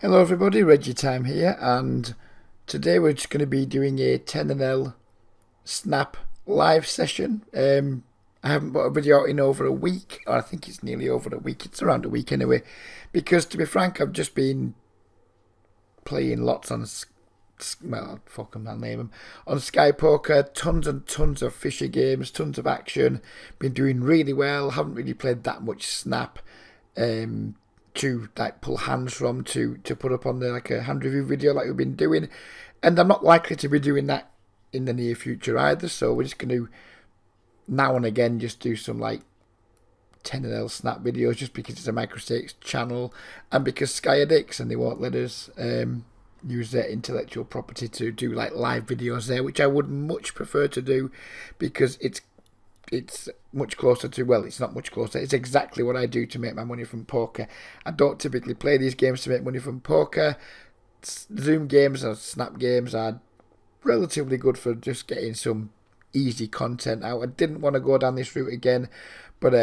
Hello everybody, Reggie Time here, and today we're just going to be doing a 10NL Snap live session. I haven't put a video out in over a week, or I think it's nearly over a week, it's around a week anyway, because to be frank, I've just been playing lots on, well, fuck them, I'll name them, on Sky Poker, tons and tons of fishy games, tons of action, been doing really well, haven't really played that much Snap, to like pull hands from to put up on the like a hand review video like we've been doing, and I'm not likely to be doing that in the near future either, so we're just going to now and again just do some like 10NL Snap videos just because it's a microstakes channel and because Sky are dicks and they won't let us use their intellectual property to do like live videos there, which I would much prefer to do because it's much closer to, well, it's not much closer, it's exactly what I do to make my money from poker. I don't typically play these games to make money from poker. Zoom games or Snap games are relatively good for just getting some easy content out. I didn't want to go down this route again, but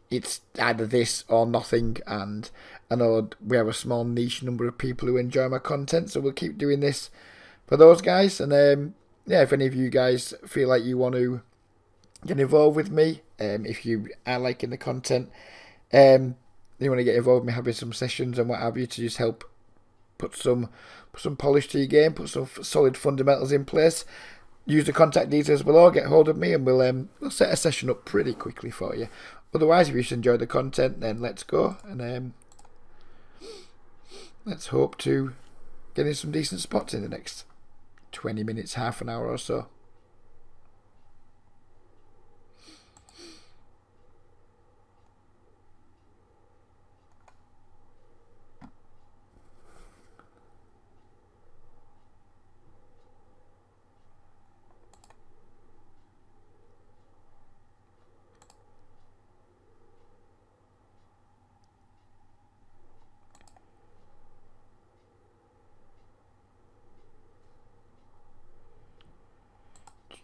it's either this or nothing, and I know we have a small niche number of people who enjoy my content, so we'll keep doing this for those guys. And yeah, if any of you guys feel like you want to get involved with me, if you are liking the content, you want to get involved with me having some sessions and what have you to just help put some polish to your game, put some solid fundamentals in place, use the contact details below, get hold of me, and we'll set a session up pretty quickly for you. Otherwise, if you just enjoy the content, then let's go, and let's hope to get in some decent spots in the next 20 minutes, half an hour or so.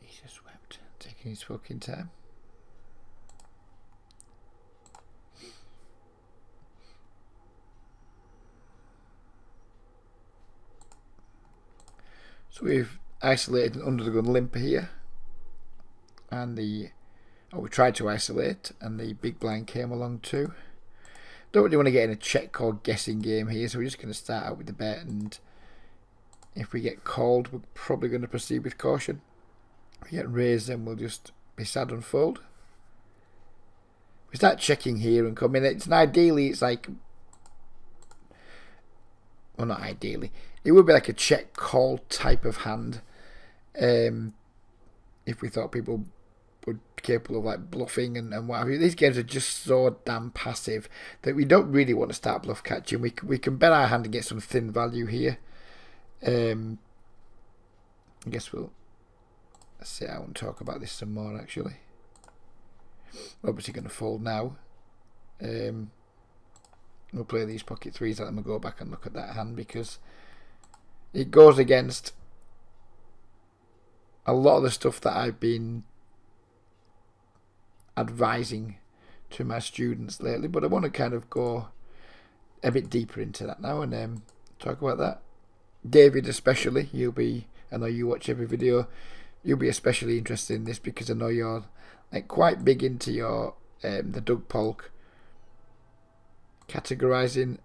Jesus wept, taking his fucking time. So we've isolated an under the gun limper here, and we tried to isolate, and the big blind came along too. Don't really want to get in a check called guessing game here, so we're just going to start out with the bet, and if we get called, we're probably going to proceed with caution. If we get raised, then we'll just be sad and fold. We start checking here and coming. Ideally, it's like, well, not ideally. It would be like a check call type of hand. If we thought people were capable of like bluffing and what have you. These games are just so damn passive that we don't really want to start bluff catching. We can bet our hand and get some thin value here. I guess we'll sit out and talk about this some more actually. We're obviously going to fold now. We'll play these pocket threes, let them go back and look at that hand because it goes against a lot of the stuff that I've been advising to my students lately, but I want to kind of go a bit deeper into that now and talk about that. David especially, I know you watch every video, you'll be especially interested in this because I know you're like quite big into your the Doug Polk categorizing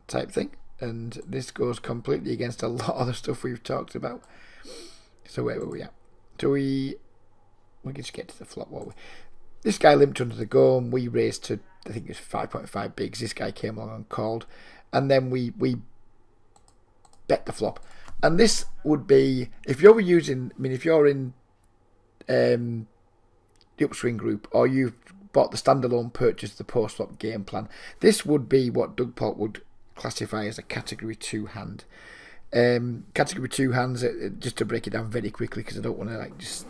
type thing, and this goes completely against a lot of the stuff we've talked about. So where were we at? So we can just get to the flop, won't we? This guy limped under the gun, we raised to, I think it was 5.5 bigs, this guy came along and called, and then we bet the flop. And this would be, if you're using, I mean, if you're in the upswing group, or you've bought the standalone purchase, the post-flop game plan, this would be what Doug Polk would classify as a category 2 hand. Category 2 hands, just to break it down very quickly because I don't want to like just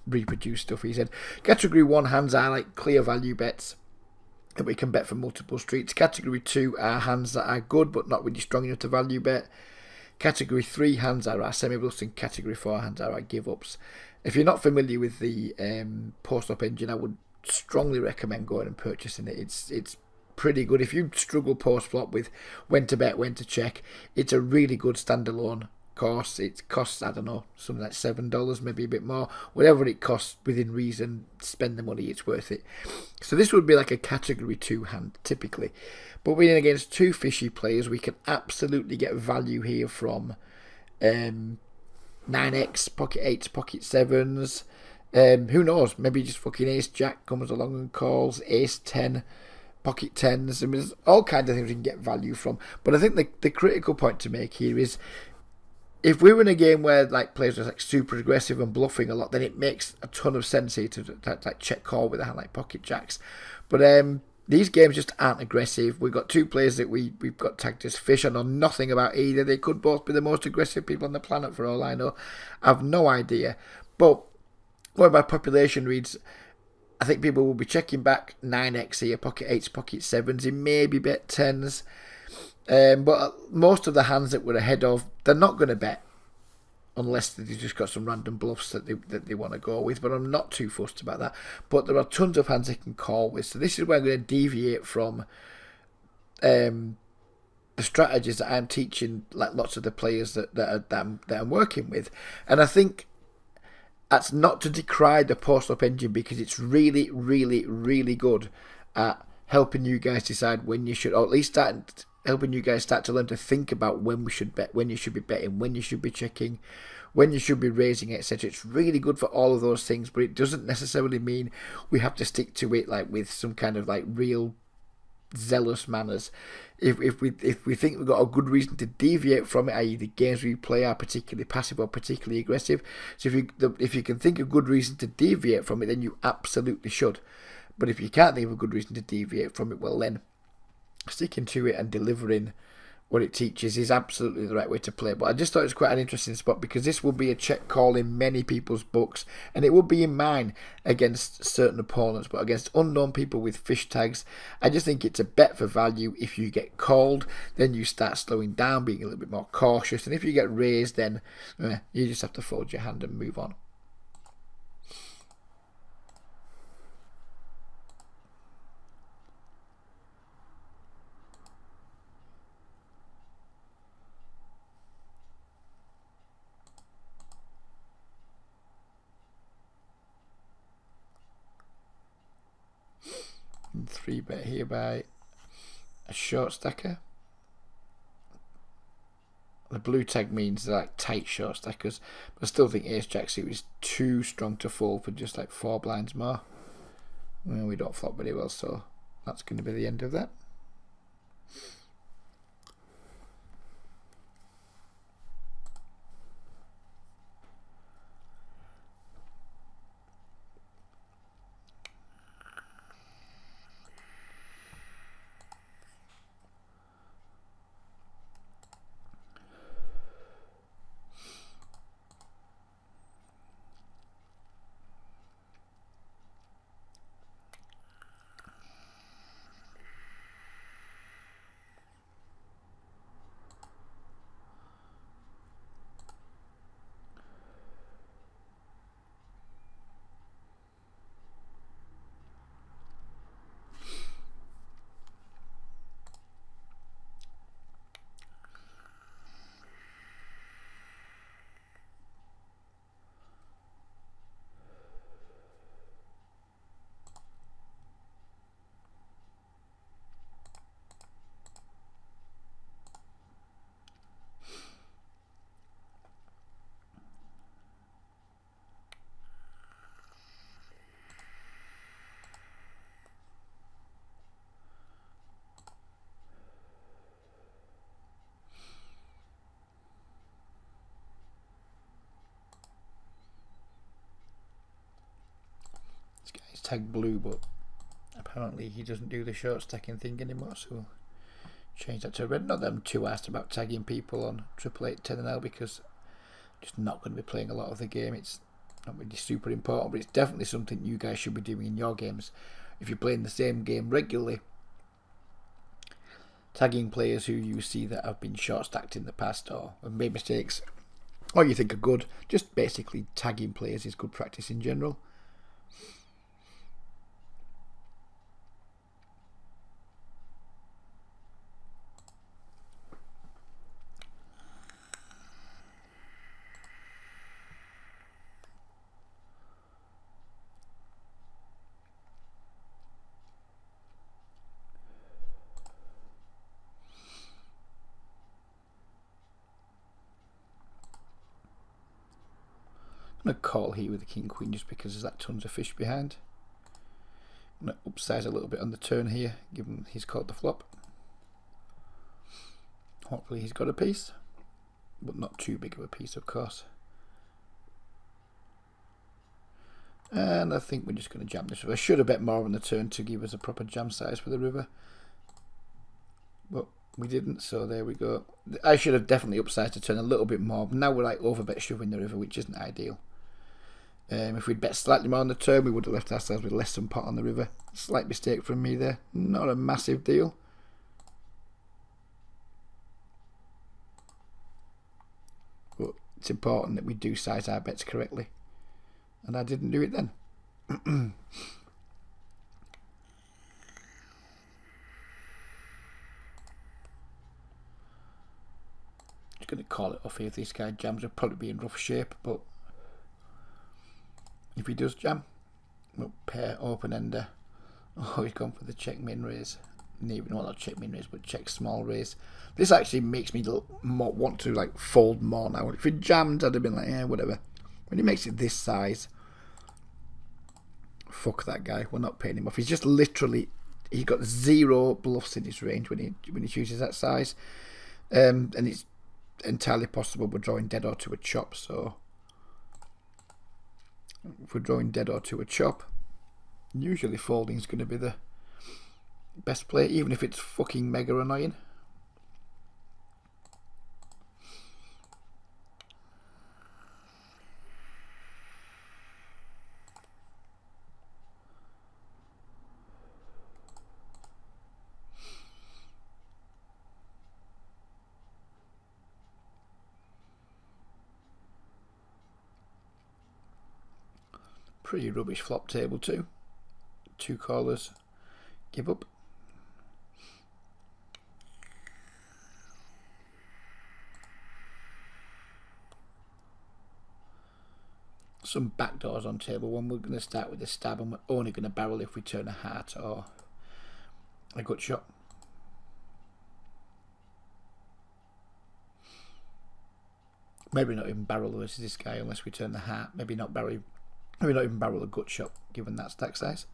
reproduce stuff he said. Category 1 hands are like clear value bets that we can bet for multiple streets. Category 2 are hands that are good but not really strong enough to value bet. Category 3 hands are our semi-bluffs, and Category 4 hands are our give-ups. If you're not familiar with the post-flop engine, I would strongly recommend going and purchasing it. It's pretty good. If you struggle post flop with when to bet, when to check, it's a really good standalone course. It costs, I don't know, something like $7, maybe a bit more. Whatever it costs within reason, spend the money, it's worth it. So this would be like a category 2 hand, typically. But winning against two fishy players, we can absolutely get value here from 9x, pocket 8s, pocket 7s. Who knows, maybe just fucking ace jack comes along and calls, ace 10, pocket 10s. I mean, there's all kinds of things we can get value from. But I think the critical point to make here is, if we were in a game where like players are like super aggressive and bluffing a lot, then it makes a ton of sense here to like check call with a hand like pocket jacks. But these games just aren't aggressive. We've got two players that we've got tagged as fish. I know nothing about either. They could both be the most aggressive people on the planet for all I know. I have no idea. But going by population reads, I think people will be checking back 9x here, pocket 8s, pocket 7s, he maybe bet 10s. But most of the hands that we're ahead of, they're not going to bet unless they've just got some random bluffs that they want to go with. But I'm not too fussed about that. But there are tons of hands they can call with. So this is where I'm going to deviate from the strategies that I'm teaching, like lots of the players that I'm working with. And I think that's not to decry the post-up engine, because it's really, really, really good at helping you guys decide when you should, or at least helping you guys start to learn to think about when we should bet, when you should be betting, when you should be checking, when you should be raising, etc. It's really good for all of those things, but it doesn't necessarily mean we have to stick to it like with some kind of like real zealous manners. If we think we've got a good reason to deviate from it, i.e. the games we play are particularly passive or particularly aggressive, so if you can think of a good reason to deviate from it, then you absolutely should. But if you can't think of a good reason to deviate from it, well then sticking to it and delivering what it teaches is absolutely the right way to play. But I just thought it was quite an interesting spot, because this will be a check call in many people's books, and it will be in mine against certain opponents. But against unknown people with fish tags, I just think it's a bet for value. If you get called, then you start slowing down, being a little bit more cautious, and if you get raised, then you just have to fold your hand and move on. And 3-bet here by a short stacker. The blue tag means they're like tight short stackers, but I still think ace jack suit is too strong to fold for just like 4 blinds more. Well, we don't flop very well, so that's going to be the end of that. This guy's tagged blue, but apparently he doesn't do the short stacking thing anymore, so we'll change that to red. Not that I'm too asked about tagging people on 888 10NL, because I'm just not going to be playing a lot of the game. It's not really super important, but it's definitely something you guys should be doing in your games. If you're playing the same game regularly, tagging players who you see that have been short stacked in the past or have made mistakes, or you think are good, just basically tagging players is good practice in general. going to call here with the king queen just because there's that tons of fish behind. I'm going to upsize a little bit on the turn here, given he's caught the flop. Hopefully he's got a piece, but not too big of a piece, of course. And I think we're just going to jam this river. I should have bet more on the turn to give us a proper jam size for the river, but we didn't, so there we go. I should have definitely upsized the turn a little bit more, but now we're like overbet shoving the river, which isn't ideal. If we'd bet slightly more on the turn, we would have left ourselves with less than pot on the river. Slight mistake from me there, not a massive deal. But it's important that we do size our bets correctly, and I didn't do it then. Just going to call it off here. If this guy jams, we'll probably be in rough shape, but if he does jam, we'll pair open ender. Oh, he's gone for the check min raise. Well, not check min raise, but check small raise. This actually makes me want to like fold more now. If he jammed, I'd have been like, yeah, whatever. When he makes it this size, fuck that guy. We're not paying him off. He's just literally, he's got 0 bluffs in his range when he chooses that size, and it's entirely possible we're drawing dead or to a chop. So if we're drawing dead or to a chop, usually folding is going to be the best play, even if it's fucking mega annoying. Pretty rubbish flop table too. 2 callers, give up. Some backdoors on table 1. We're going to start with a stab, and we're only going to barrel if we turn a heart or a gut shot. Maybe not even barrel versus this guy unless we turn the heart. Maybe not even barrel a gut shot given that stack size.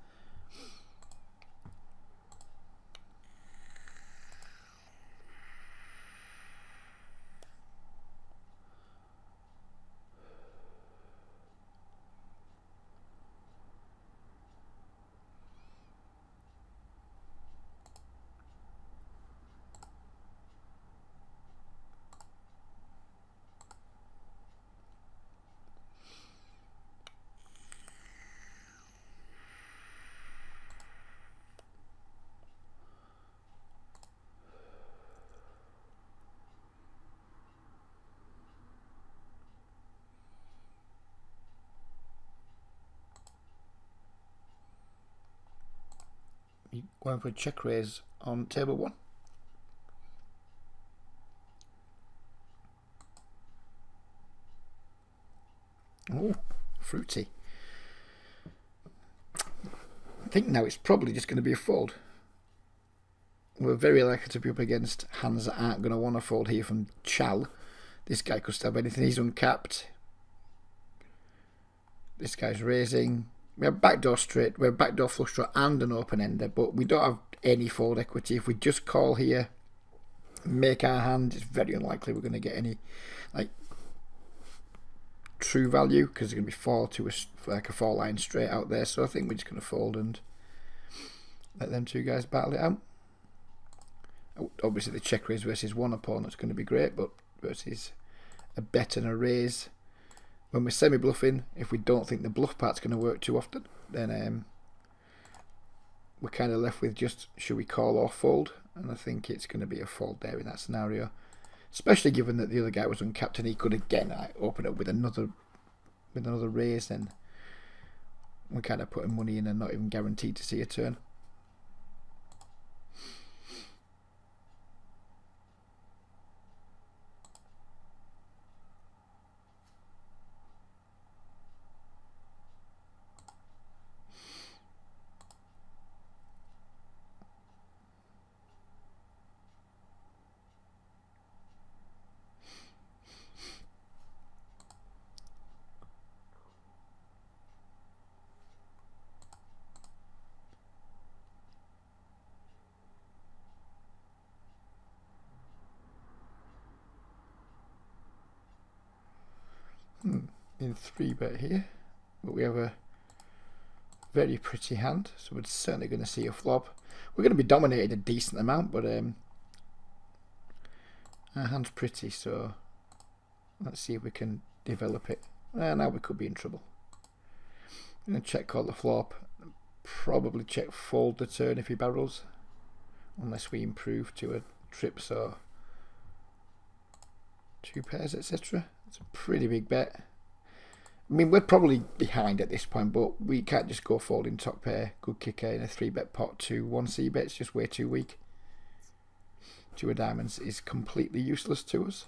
Going for a check raise on table 1. Oh, fruity. I think now it's probably just going to be a fold. We're very likely to be up against hands that aren't going to want to fold here from Chal. This guy could stab anything. He's uncapped. This guy's raising. We have backdoor straight, we have backdoor flush draw and an open ender, but we don't have any fold equity. If we just call here, make our hand, it's very unlikely we're going to get any like true value because there's going to be 4 to like a 4 line straight out there. So I think we're just going to fold and let them 2 guys battle it out. Obviously the check raise versus one opponent's going to be great, but versus a bet and a raise, when we're semi-bluffing, if we don't think the bluff part's going to work too often, then we're kind of left with just, should we call or fold? And I think it's going to be a fold there in that scenario, especially given that the other guy was uncapped and he could again open up with another raise. Then we're kind of putting money in and not even guaranteed to see a turn. in 3-bet here, but we have a very pretty hand, so we're certainly going to see a flop. We're going to be dominated a decent amount, but our hand's pretty, so let's see if we can develop it. Now we could be in trouble. I'm going to check call the flop, probably check fold the turn if he barrels, unless we improve to a trips or 2 pairs, etc. It's a pretty big bet. I mean, we're probably behind at this point, but we can't just go folding top pair, good kicker in a 3-bet pot to 1c bet. It's just way too weak. 2 of diamonds is completely useless to us.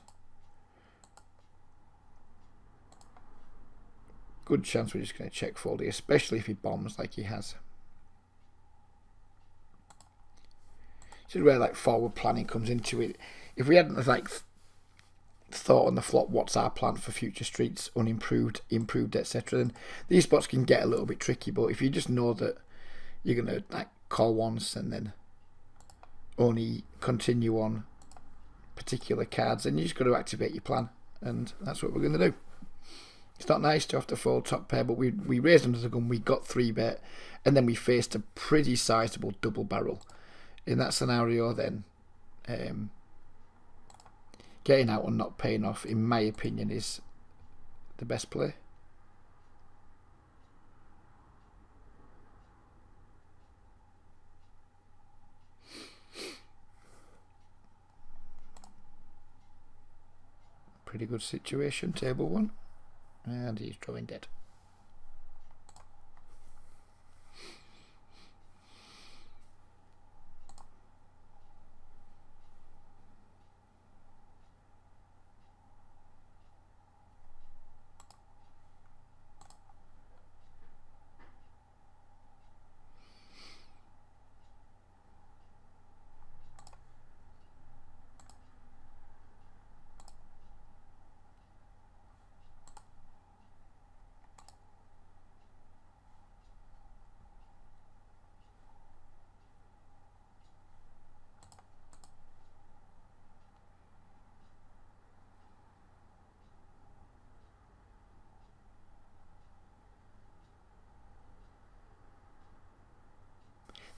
Good chance we're just going to check fold here, especially if he bombs like he has. This is where like forward planning comes into it. If we hadn't like thought on the flop, what's our plan for future streets, unimproved, improved, etc., then these spots can get a little bit tricky. But if you just know that you're going to like call once and then only continue on particular cards, then you just got to activate your plan, and that's what we're going to do. It's not nice to have to fold top pair, but we raised under the gun, we got 3-bet, and then we faced a pretty sizable double barrel. In that scenario, then getting out and not paying off, in my opinion, is the best play. Pretty good situation, table 1. And he's drawing dead.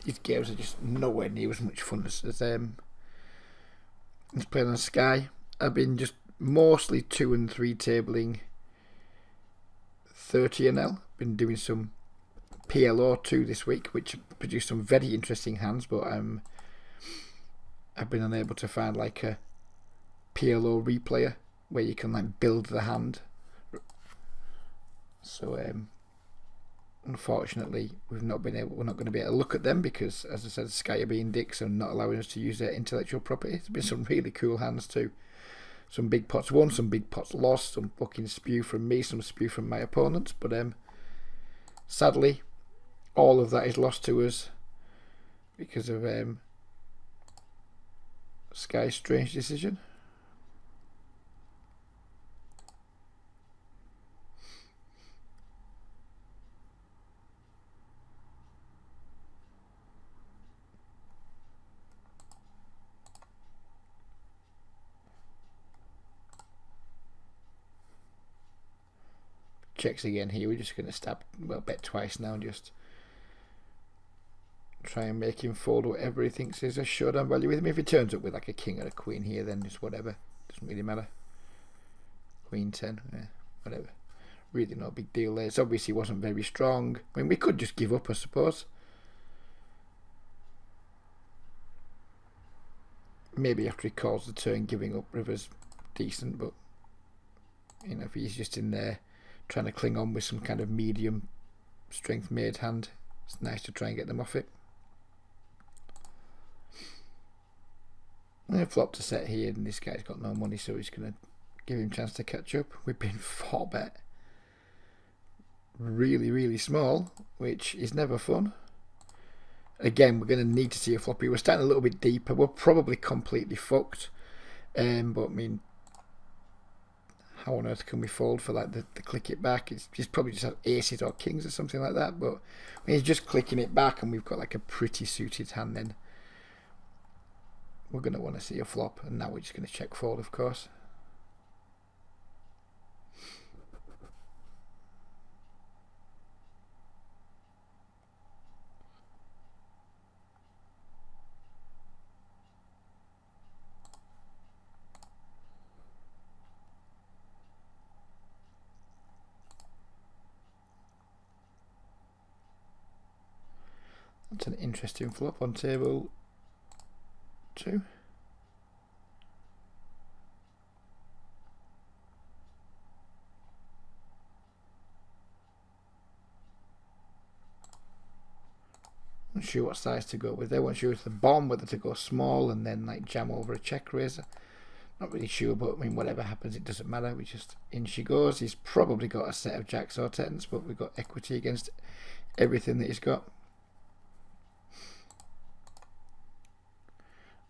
These games are just nowhere near as much fun as playing on Sky. I've been just mostly 2 and 3 tabling 30 NL. Been doing some PLO 2 this week, which produced some very interesting hands, but I've been unable to find like a PLO replayer where you can like build the hand. So unfortunately, we're not going to be able to look at them because, as I said, Sky are being dicks and not allowing us to use their intellectual property. There's been some really cool hands too. Some big pots won, some big pots lost, some fucking spew from me, some spew from my opponents. But sadly, all of that is lost to us because of Sky's strange decision. Checks again here. We're just going to bet twice now and just try and make him fold whatever he thinks is a showdown value with him. If he turns up with like a king or a queen here, then just whatever. Doesn't really matter. Queen 10, yeah, whatever. Really no big deal there. It obviously wasn't very strong. I mean, we could just give up, I suppose. Maybe after he calls the turn, giving up river's decent, but you know, if he's just in there trying to cling on with some kind of medium strength made hand, it's nice to try and get them off it. I'm going to flop to set here, and this guy's got no money, so he's going to give him a chance to catch up. We've been 4-bet really, really small, which is never fun. Again, we're going to need to see a floppy. We're starting a little bit deeper. We're probably completely fucked. But I mean, how on earth can we fold for like the click it back? It's just probably just have aces or kings or something like that. But when he's just clicking it back and we've got like a pretty suited hand, then we're going to want to see a flop. And now we're just going to check fold, of course. That's an interesting flop on table 2. Not sure what size to go with there. Not sure it's the bomb, whether to go small and then like jam over a check raiser. Not really sure, but I mean, whatever happens, it doesn't matter. We just, in she goes. He's probably got a set of jacks or tens, but we've got equity against everything that he's got.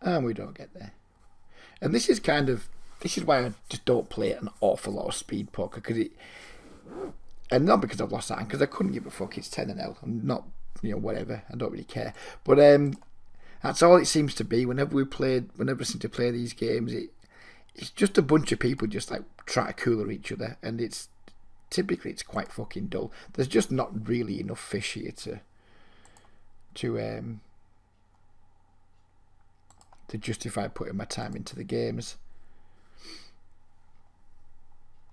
And we don't get there. And this is why I just don't play an awful lot of speed poker, because it, and not because I've lost that, because I couldn't give a fuck. It's 10-0. I'm not, whatever. I don't really care. But that's all it seems to be. Whenever I seem to play these games, it's just a bunch of people just like try to cooler each other, and it's typically quite fucking dull. There's just not really enough fish here to justify putting my time into the games.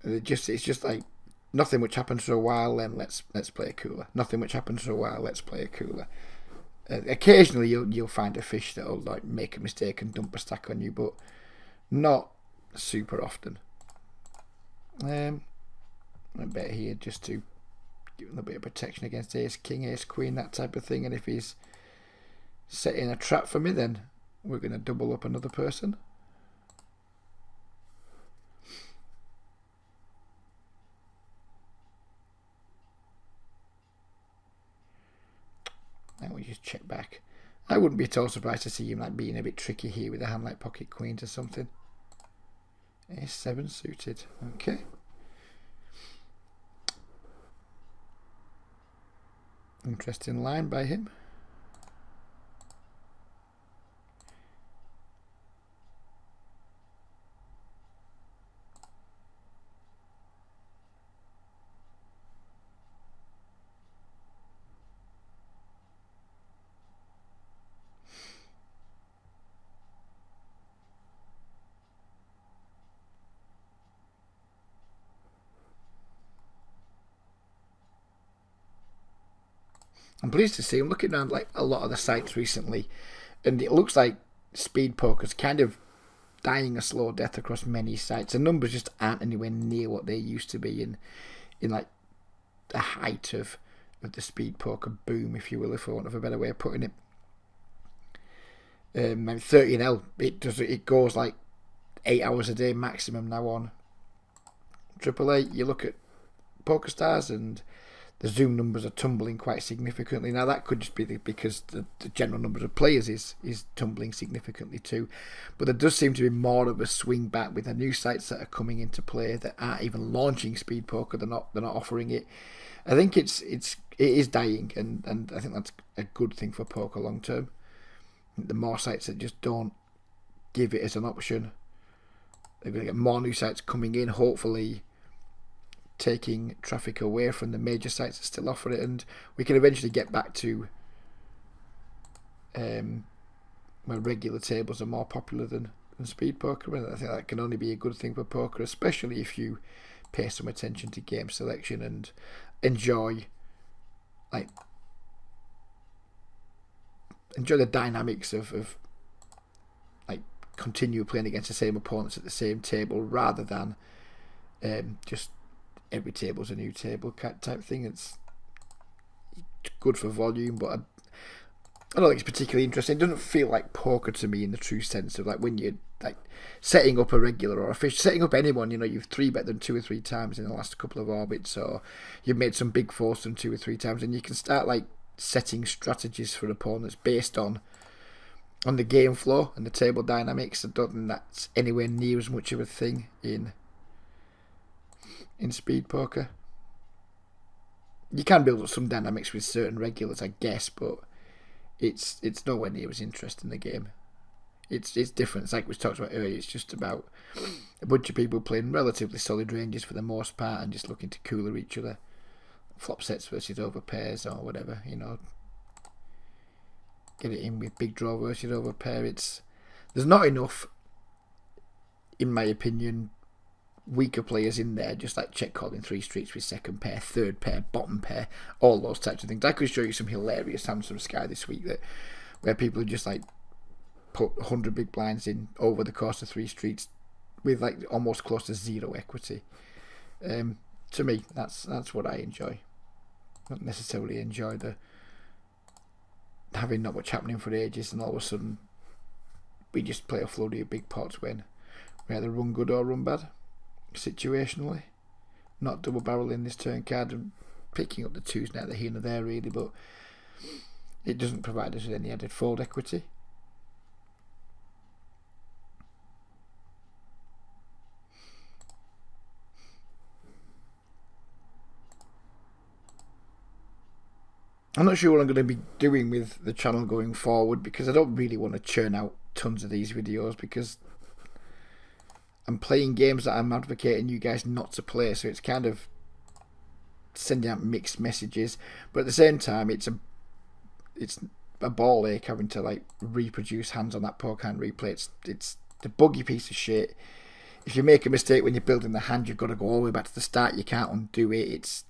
It's just like nothing much happens for a while, then let's play a cooler. Nothing much happens for a while, let's play a cooler. Occasionally you'll find a fish that'll like make a mistake and dump a stack on you, but not super often. I bet here just to give him a bit of protection against ace king, ace queen, that type of thing. And if he's setting a trap for me, then we're going to double up another person. Now we just check back. I wouldn't be at all surprised to see him like being a bit tricky here with a hand like pocket queens or something. Ace 7 suited. Okay. Interesting line by him. I'm pleased to see. I'm looking around like a lot of the sites recently, and it looks like speed poker's kind of dying a slow death across many sites. The numbers just aren't anywhere near what they used to be in like the height of the speed poker boom, if you will, for want of a better way of putting it. 13L, it goes like 8 hours a day maximum now on AAA. You look at PokerStars and the Zoom numbers are tumbling quite significantly. Now that could just be because the general number of players is tumbling significantly too. But there does seem to be more of a swing back with the new sites that are coming into play that aren't even launching speed poker. They're not offering it. I think it is dying, and I think that's a good thing for poker long term. The more sites that just don't give it as an option, they're going to get more new sites coming in, hopefully taking traffic away from the major sites that still offer it, and we can eventually get back to where regular tables are more popular than speed poker. And I think that can only be a good thing for poker, especially if you pay some attention to game selection and enjoy the dynamics of like continue playing against the same opponents at the same table, rather than just every table's a new table type thing. It's good for volume, but I don't think it's particularly interesting. It doesn't feel like poker to me in the true sense of like when you're like setting up a regular or a fish, setting up anyone, you've 3-bet them 2 or 3 times in the last couple of orbits, or you've made some big force them 2 or 3 times, and you can start like setting strategies for opponents based on the game flow and the table dynamics. I don't think that's anywhere near as much of a thing in speed poker. You can build up some dynamics with certain regulars, I guess, but it's nowhere near as interesting the game. It's different. It's like we talked about earlier. It's just about a bunch of people playing relatively solid ranges for the most part and just looking to cooler each other. Flop sets versus over pairs or whatever, Get it in with big draw versus over pair. There's not enough, in my opinion, weaker players in there, just like check calling 3 streets with second pair, third pair, bottom pair, all those types of things. I could show you some hilarious hands from Sky this week where people just like put 100 big blinds in over the course of 3 streets with like almost close to zero equity. To me, that's what I enjoy. Not necessarily enjoy the having not much happening for ages and all of a sudden we just play a flurry of big pots when we either run good or run bad situationally. Not double barreling this turn card and picking up the 2s neither here nor there really, but it doesn't provide us with any added fold equity. I'm not sure what I'm going to be doing with the channel going forward, because I don't really want to churn out tons of these videos, because I'm playing games that I'm advocating you guys not to play, so it's kind of sending out mixed messages. But at the same time, it's a ball ache having to like reproduce hands on that poker hand replay. It's the buggy piece of shit. If you make a mistake when you're building the hand, you've got to go all the way back to the start. You can't undo it. It's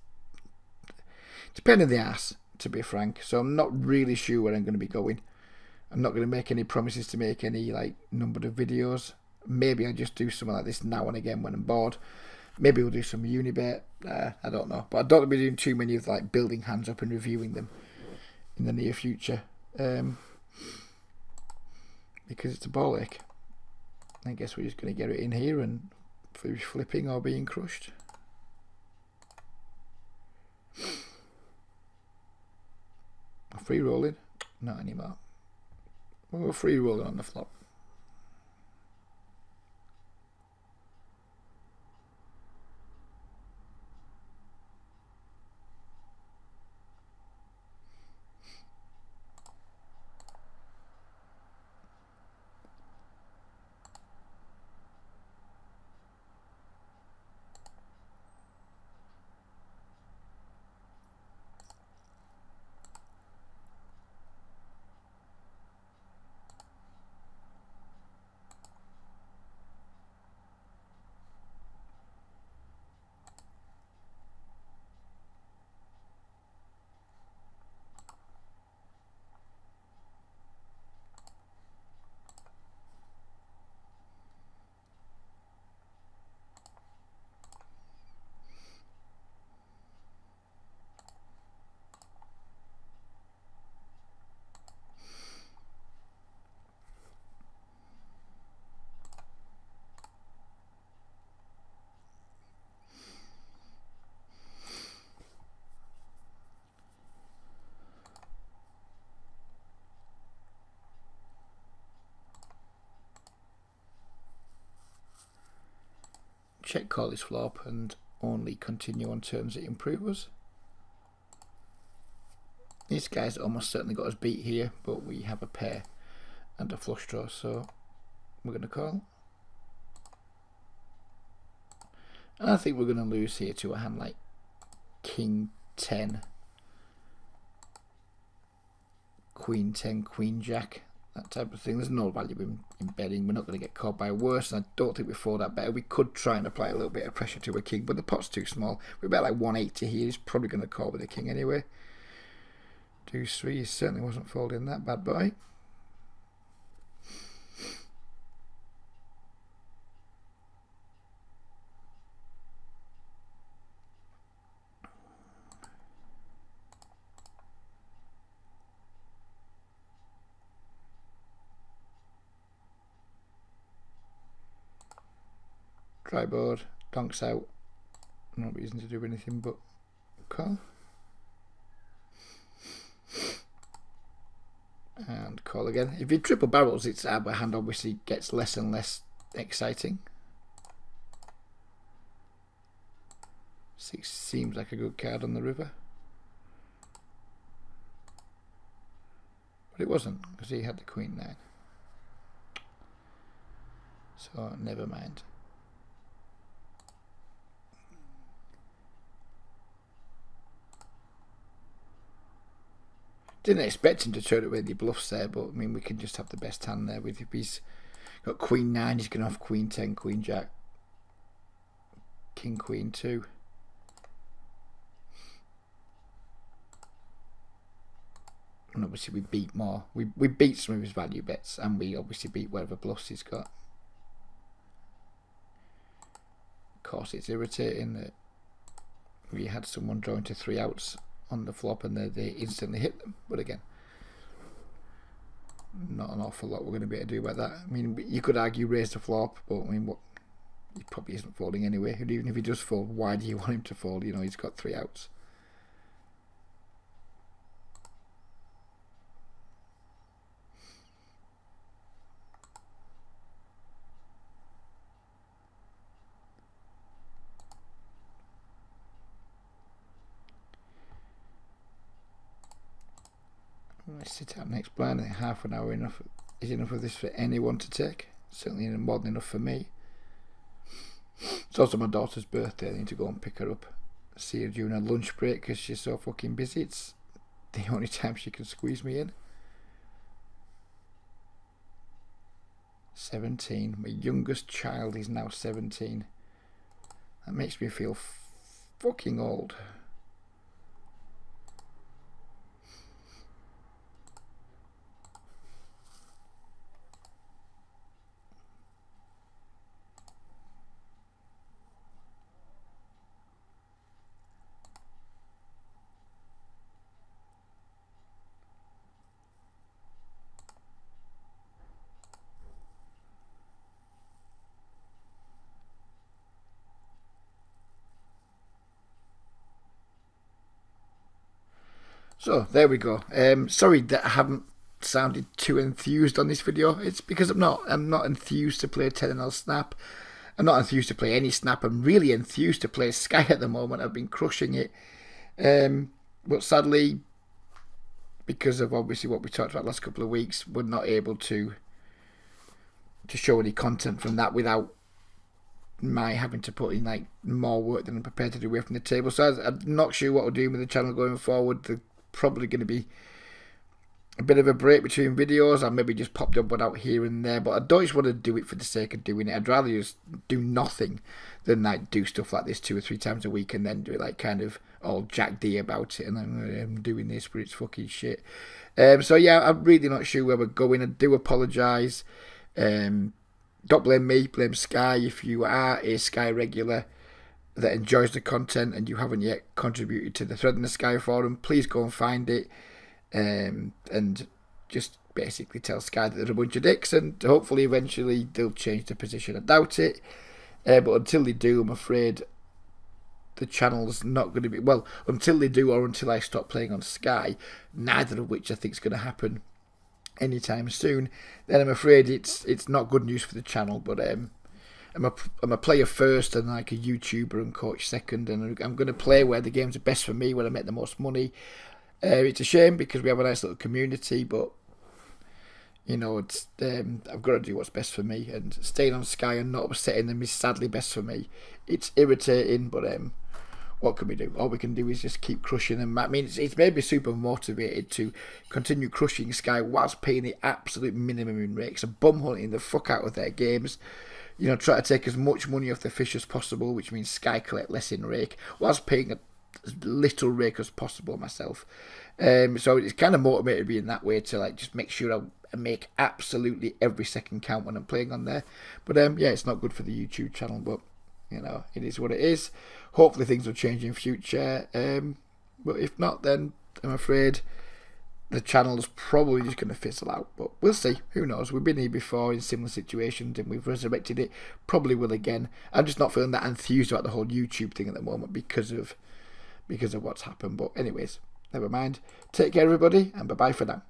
a pain in the ass, to be frank. So I'm not really sure where I'm going to be going. I'm not going to make any promises to make any like numbered of videos. Maybe I'll just do something like this now and again when I'm bored. Maybe we'll do some Unibet. I don't know. But I don't want to be doing too many of like building hands up and reviewing them in the near future. Because it's a ball ache. I guess we're just going to get it in here and through flipping or being crushed. Free rolling? Not anymore. We're free rolling on the flop. Check call this flop and only continue on terms that improve us. These guys almost certainly got us beat here, but we have a pair and a flush draw, so we're going to call. And I think we're going to lose here to a hand like King 10, Queen 10, Queen Jack. That type of thing. There's no value in betting. We're not going to get caught by worse, and I don't think we fold that better. We could try and apply a little bit of pressure to a king, but the pot's too small. We're about like 180 here. He's probably going to call with a king anyway. Deuce 3, he certainly wasn't folding that bad boy. Dry board, donks out, no reason to do anything but call. And call again. If you triple barrels, its our hand obviously gets less and less exciting. 6 seems like a good card on the river. But it wasn't, because he had the Queen 9. So never mind. Didn't expect him to turn it with the bluffs there, but I mean we can just have the best hand there. With if he's got Queen 9, he's going to have Queen 10, Queen Jack. king, queen, 2. And obviously we beat more. We beat some of his value bets, and we obviously beat whatever bluffs he's got. Of course, it's irritating that we had someone drawing to 3 outs on the flop and they instantly hit them. But again, not an awful lot we're going to be able to do about that. I mean, you could argue raise the flop, but I mean, what? He probably isn't folding anyway. And even if he does fold, why do you want him to fold? You know, he's got 3 outs. Let's sit out next blind. I think half an hour is enough of this for anyone to take. Certainly more than enough for me. It's also my daughter's birthday. I need to go and pick her up. See her during her lunch break because she's so fucking busy. It's the only time she can squeeze me in. 17. My youngest child is now 17. That makes me feel fucking old. So there we go. Sorry that I haven't sounded too enthused on this video. It's because I'm not enthused to play 10NL Snap. I'm not enthused to play any Snap. I'm really enthused to play Sky at the moment. I've been crushing it. But sadly, because of obviously what we talked about last couple of weeks, we're not able to show any content from that without my having to put in like more work than I'm prepared to do away from the table. So I'm not sure what we're doing with the channel going forward. Probably going to be a bit of a break between videos. I maybe just popped up one out here and there, but I don't just want to do it for the sake of doing it. I'd rather just do nothing than like do stuff like this 2 or 3 times a week and then do it like kind of all Jack D about it and then I'm doing this but it's fucking shit. So yeah, I'm really not sure where we're going. I do apologise. Don't blame me, blame Sky. If you are a Sky regular that enjoys the content and you haven't yet contributed to the Thread in the Sky forum, please go and find it and just basically tell Sky that they're a bunch of dicks, and hopefully eventually they'll change their position. I doubt it, but until they do, I'm afraid the channel's not going to be, well, until they do or until I stop playing on Sky, neither of which I think is going to happen anytime soon, then I'm afraid it's not good news for the channel. But I'm a player first and like a YouTuber and coach second, and I'm going to play where the games are best for me, where I make the most money. It's a shame because we have a nice little community, but you know, it's I've got to do what's best for me, and staying on Sky and not upsetting them is sadly best for me. It's irritating, but what can we do? All we can do is just keep crushing them. I mean, it's made me super motivated to continue crushing Sky whilst paying the absolute minimum in rakes and bum hunting the fuck out of their games. You know, try to take as much money off the fish as possible, which means Sky collect less in rake, whilst paying as little rake as possible myself. So it's kind of motivated me in that way to like just make sure I make absolutely every second count when I'm playing on there. But yeah, it's not good for the YouTube channel, but you know, it is what it is. Hopefully things will change in future. But if not, then I'm afraid the channel's probably just going to fizzle out. But we'll see. Who knows? We've been here before in similar situations and we've resurrected it. Probably will again. I'm just not feeling that enthused about the whole YouTube thing at the moment because of what's happened. But anyways, never mind. Take care, everybody, and bye-bye for now.